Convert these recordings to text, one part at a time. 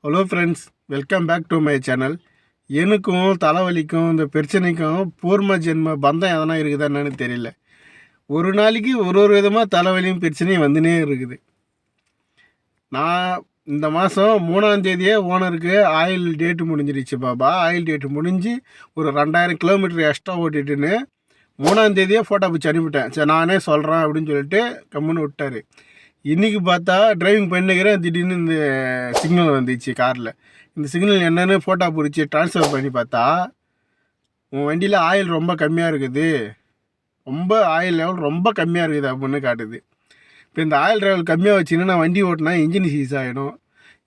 Hello friends, welcome back to my channel. எனக்கும் தலைவலிக்கும் இந்த பிரச்சனைக்கும் பூர்வ ஜென்ம பந்தம் எதனா இருக்குதா என்னன்னு தெரியல. ஒரு நாளைக்கு ஒரு விதமாக தலைவலியும் பிரச்சனையும் வந்துனே இருக்குது. நான் இந்த மாதம் 3ஆம் தேதியே ஓனருக்கு ஆயில் டேட்டு முடிஞ்சிருச்சு பாபா. ஆயில் டேட்டு முடிஞ்சு ஒரு 2000 கிலோமீட்டர் எக்ஸ்ட்ரா ஓட்டிட்டுன்னு 3ஆம் தேதியே ஃபோட்டோ பிடிச்சி அனுப்பிவிட்டேன். சரி நானே சொல்கிறேன் அப்படின்னு சொல்லிட்டு கம்முன்னு விட்டார். இன்றைக்கி பார்த்தா டிரைவிங் பண்ணிக்கிறேன், திடீர்னு இந்த சிக்னல் வந்துச்சு காரில். இந்த சிக்னல் என்னென்னு ஃபோட்டோ பிடிச்சி ட்ரான்ஸ்ஃபர் பண்ணி பார்த்தா, உன் வண்டியில் ஆயில் ரொம்ப கம்மியாக இருக்குது, ஆயில் லெவல் ரொம்ப கம்மியாக இருக்குது அப்படின்னு காட்டுது. இப்போ இந்த ஆயில் லெவல் கம்மியாக வச்சுன்னா நான் வண்டி ஓட்டினா இன்ஜின் சீஸ் ஆகிடும்.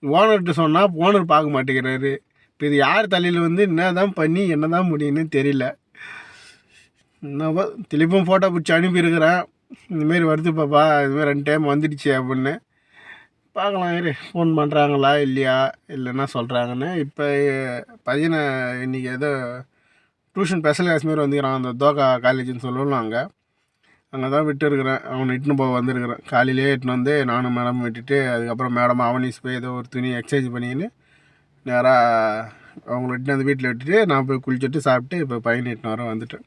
ஓனர்கிட்ட சொன்னால் ஓனர் பார்க்க மாட்டேங்கிறாரு. இப்போ இது யார் தலையில் என்ன தான் பண்ணி என்ன தான் முடியும்னு தெரியல. நான் திருப்பும் ஃபோட்டோ பிடிச்சி அனுப்பியிருக்கிறேன். இந்தமாரி வருது பாப்பா, இதுமாரி 2 டைம் வந்துடுச்சு அப்படின்னு. பார்க்கலாம் இரு, ஃபோன் பண்ணுறாங்களா இல்லையா, இல்லைன்னா சொல்கிறாங்கன்னு. இப்போ பையனை இன்றைக்கி ஏதோ டியூஷன் ஸ்பெஷல் கிளாஸ் மாரி வந்துக்கிறான், அந்த தோகா காலேஜுன்னு சொல்லணும். அங்கே தான் விட்டுருக்குறேன். அவனை இட்டுன்னு போக வந்திருக்கிறேன். காலையிலே இட்டுன்னு வந்து நானும் மேடம் விட்டுட்டு, அதுக்கப்புறம் மேடம் அவனிஸ் போய் ஏதோ ஒரு துணி எக்ஸசைஸ் பண்ணிக்கின்னு நேராக அவங்கள இட்டுன்னு வந்து வீட்டில் விட்டுட்டு நான் போய் குளிச்சுட்டு சாப்பிட்டு இப்போ பையனை இட்டுன்னு வர வந்துட்டேன்.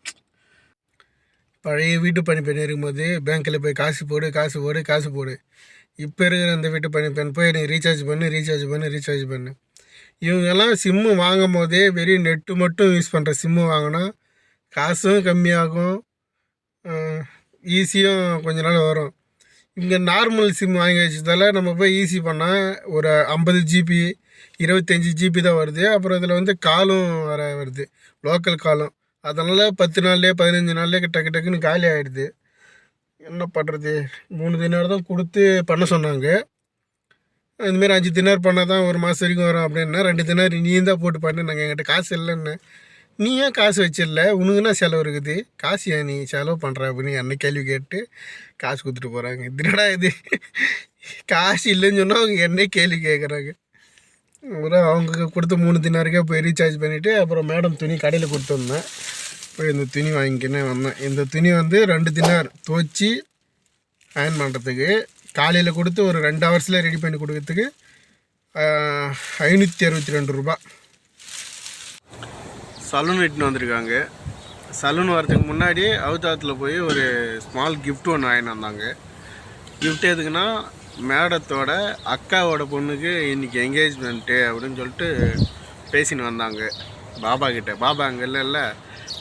பழைய வீட்டு பணிப்பெண் இருக்கும்போது பேங்க்கில் போய் காசு போடு. இப்போ இருக்கிற அந்த வீட்டு பணிப்பெண் போய் எனக்கு ரீசார்ஜ் பண்ணு. இவங்கெல்லாம் சிம்மு வாங்கும் போதே வெறும் நெட்டு மட்டும் யூஸ் பண்ணுற சிம்மு வாங்கினா காசும் கம்மியாகும், ஈஸியும் கொஞ்ச நாள் வரும். இங்கே நார்மல் சிம் வாங்கி வச்சதால் நம்ம போய் ஈஸி பண்ணால் ஒரு 50 ஜிபி 25 ஜிபி தான் வருது. அப்புறம் இதில் காலும் வருது, லோக்கல் காலும். அதனால் 10 நாள்லேயே 15 நாள்லேயே டக்குன்னு காலி ஆகிடுது. என்ன பண்ணுறது? 3 தினார் தான் கொடுத்து பண்ண சொன்னாங்க. இதுமாரி 5 தினார் பண்ணால் தான் ஒரு மாதம் வரைக்கும் வரும் அப்படின்னா, 2 தினார் நீ தான் போட்டு பண்ணு. நாங்கள் என்கிட்ட காசு இல்லைன்னு. நீ ஏன் காசு வச்சிடல? உனக்குன்னா செலவு இருக்குது, காசு ஏன் நீ செலவு பண்ணுற அப்படின்னு என்ன கேள்வி கேட்டு காசு கொடுத்துட்டு போகிறாங்க. இதுடா இது, காசு இல்லைன்னு சொன்னால் அவங்க என்ன கேள்வி கேட்குறாங்க. அப்புறம் அவங்க கொடுத்த 3 தினாருக்கே போய் ரீசார்ஜ் பண்ணிவிட்டு அப்புறம் மேடம் துணி கடையில் கொடுத்து வந்தேன். போய் இந்த துணி வாங்கிக்கினே வந்தேன். இந்த துணி 2 தினார் துவச்சி அயன் பண்ணுறதுக்கு, காலையில் கொடுத்து ஒரு 2 ஹவர்ஸில் ரெடி பண்ணி கொடுக்கறதுக்கு 562 ரூபா. சலூன் இட்டுன்னு வந்திருக்காங்க. சலூன் வரதுக்கு முன்னாடி அவுத்தாத்தில் போய் ஒரு ஸ்மால் கிஃப்ட் ஒன்று வாங்கிட்டு வந்தாங்க. கிஃப்ட் எதுக்குன்னா, மேடத்தோட அக்காவோட பொண்ணுக்கு இன்றைக்கி என்கேஜ்மெண்ட்டு அப்படின்னு சொல்லிட்டு பேசின்னு வந்தாங்க பாபா கிட்டே. பாபா அங்கே இல்லை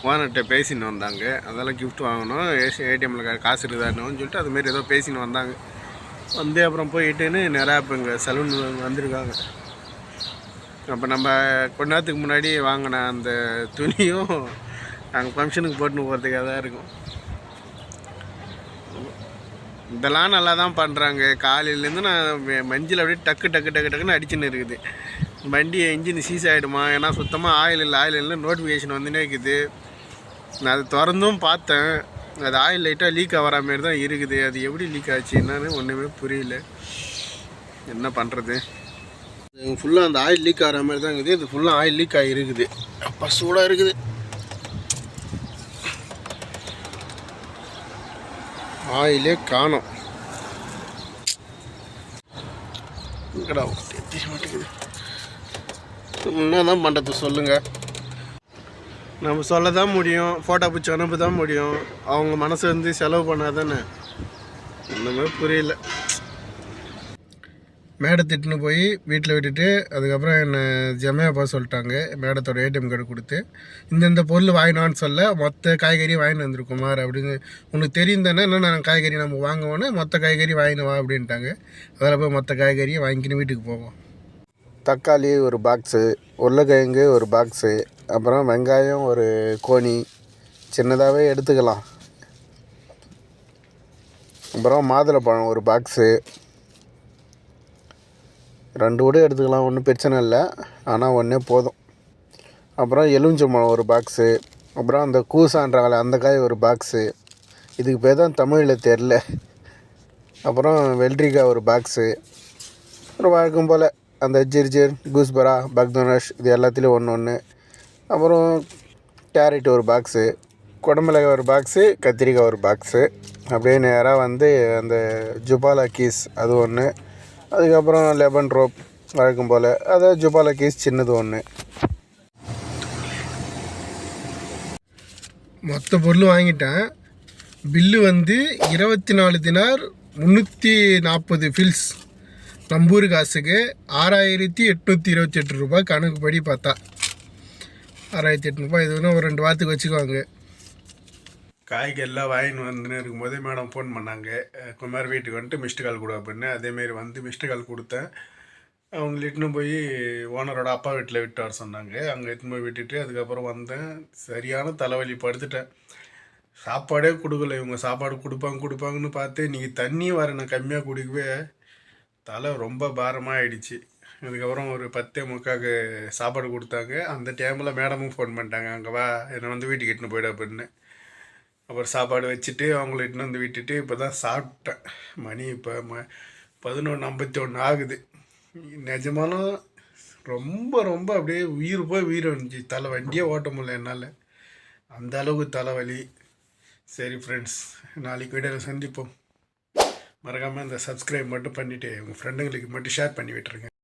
ஓனர்கிட்ட பேசின்னு வந்தாங்க. அதெல்லாம் கிஃப்ட் வாங்கணும், ஏடிஎம்மில் காசு இருக்குதான்னு சொல்லிட்டு அதுமாரி ஏதோ பேசின்னு வந்தாங்க. அப்புறம் போயிட்டுன்னு நிறையா இப்போ இங்கே சலூன் வந்திருக்காங்க. அப்போ நம்ம கொஞ்ச நேரத்துக்கு முன்னாடி வாங்கின அந்த துணியும் நாங்கள் ஃபங்க்ஷனுக்கு போட்டுன்னு போகிறதுக்காக தான் இருக்கும். இதெல்லாம் நல்லா தான் பண்ணுறாங்க. காலையிலேருந்து நான் மஞ்சள் அப்படியே டக்குன்னு அடிச்சுன்னு இருக்குது. வண்டி இன்ஜின் சீஸ் ஆகிடுமா, ஏன்னா சுத்தமாக ஆயில் இல்லை நோட்டிஃபிகேஷன் வந்துனே இருக்குது. நான் அது திறந்தும் பார்த்தேன், அது ஆயில் லைட்டாக லீக் ஆகிற மாரி தான் இருக்குது. அது எப்படி லீக் ஆச்சு என்னன்னு ஒன்றுமே புரியல. என்ன பண்ணுறது? ஃபுல்லாக அந்த ஆயில் லீக் ஆகிற மாதிரி தான் இருக்குது. இது ஃபுல்லாக ஆயில் லீக் ஆகி இருக்குது. அப்போ சூடாக இருக்குது. ஆயிலே காணோம். என்ன தான் பண்ணுறது சொல்லுங்கள்? நம்ம சொல்ல தான் முடியும், ஃபோட்டோ பிடிச்சி அனுப்ப தான் முடியும். அவங்க மனசு செலவு பண்ணால் தானே. ஒன்றுமே புரியல. மேடத்திட்டுன்னு போய் வீட்டில் விட்டுட்டு அதுக்கப்புறம் என்னை ஜமையா போக சொல்லிட்டாங்க. மேடத்தோட ஏடிஎம் கார்டு கொடுத்து இந்தந்த பொருள் வாங்கினான்னு சொல்ல மொத்த காய்கறி வாங்கிட்டு வந்துருக்குமார் அப்படின்னு. உனக்கு தெரியும் தானே என்ன நான் காய்கறி நம்ம வாங்குவோன்னே மொத்த காய்கறி வாங்கினு வா அப்படின்ட்டாங்க. அதில் போய் மொத்த காய்கறியை வாங்கிக்கின்னு வீட்டுக்கு போவோம். தக்காளி ஒரு பாக்ஸு, உருளைக்கிழங்கு ஒரு பாக்ஸு, அப்புறம் வெங்காயம் ஒரு கோணி சின்னதாகவே எடுத்துக்கலாம். அப்புறம் மாதுளப்பழம் ஒரு பாக்ஸு, 2 கூட எடுத்துக்கலாம், ஒன்றும் பிரச்சனை இல்லை. ஆனால் ஒன்றே போதும். அப்புறம் எலுமிச்சம்பழம் ஒரு பாக்ஸு, அப்புறம் அந்த கூசான்றாங்களே அந்த காய் ஒரு பாக்ஸு, இதுக்கு பேர் தான் தமிழில் தெரில. அப்புறம் வெள்ளரிக்காய் ஒரு பாக்ஸு, அப்புறம் வழக்கம் போல் அந்த ஜிர்ஜிர் கூஸ்பரா பக்தோனஷ் இது எல்லாத்துலேயும் ஒன்று. அப்புறம் கேரட் ஒரு பாக்ஸு, குடமிளகாய் ஒரு பாக்ஸு, கத்திரிக்காய் ஒரு பாக்ஸு. அப்படியே நேராக அந்த ஜுபாலா கீஸ் அது ஒன்று. அதுக்கப்புறம் லெமன் ரோப் வழக்கம் போல். அதாவது ஜுபாலா கேஸ் சின்னது ஒன்று. மொத்த பொருள் வாங்கிட்டேன். பில்லு வந்து 24 தினார் 340 ஃபில்ஸ். நம்பூர் காசுக்கு 6828 ரூபா கணக்குப்படி பார்த்தா. 6800 இது ஒன்று ஒரு 2 வாரத்துக்கு வச்சுக்குவாங்க. காய்கெல்லாம் வாங்கின்னு வந்துன்னு இருக்கும்போதே மேடம் ஃபோன் பண்ணாங்க, குமார் வீட்டுக்கு வந்துட்டு மிஸ்டு கால் கொடு அப்படின்னு. அதேமாரி வந்து மிஸ்டு கால் கொடுத்தேன். அவங்கள இட்டுன்னு போய் ஓனரோட அப்பா வீட்டில் விட்டு வர சொன்னாங்க. அங்கே இட்டுன்னு போய் விட்டுட்டு அதுக்கப்புறம் வந்தேன். சரியான தலைவலி, படுத்துட்டேன். சாப்பாடே கொடுக்கல. இவங்க சாப்பாடு கொடுப்பாங்கன்னு பார்த்து இன்றைக்கி தண்ணி வர நான் கம்மியாக குடிக்கவே தலை ரொம்ப பாரமாக ஆயிடுச்சு. அதுக்கப்புறம் ஒரு 10:45க்கு சாப்பாடு கொடுத்தாங்க. அந்த டைமில் மேடமும் ஃபோன் பண்ணிட்டாங்க, அங்கே வா, என்னை வந்து வீட்டுக்கு இட்டுன்னு போய்டு அப்படின்னு. அப்புறம் சாப்பாடு வச்சுட்டு அவங்கள இட்டுன்னு வந்து விட்டுட்டு இப்போ தான் சாப்பிட்டேன். மணி இப்போ 11:51 ஆகுது. நிஜமாலும் ரொம்ப ரொம்ப அப்படியே உயிர் போய் உயிர் வந்துச்சு. தலை வண்டியே ஓட்ட முடியல என்னால், அந்த அளவுக்கு தலைவலி. சரி ஃப்ரெண்ட்ஸ், நாளைக்கு வீடியோவில் சந்திப்போம். மறக்காமல் இந்த சப்ஸ்கிரைப் மட்டும் பண்ணிவிட்டு உங்கள் ஃப்ரெண்டுங்களுக்கு மட்டும் ஷேர் பண்ணி விட்டுருங்க.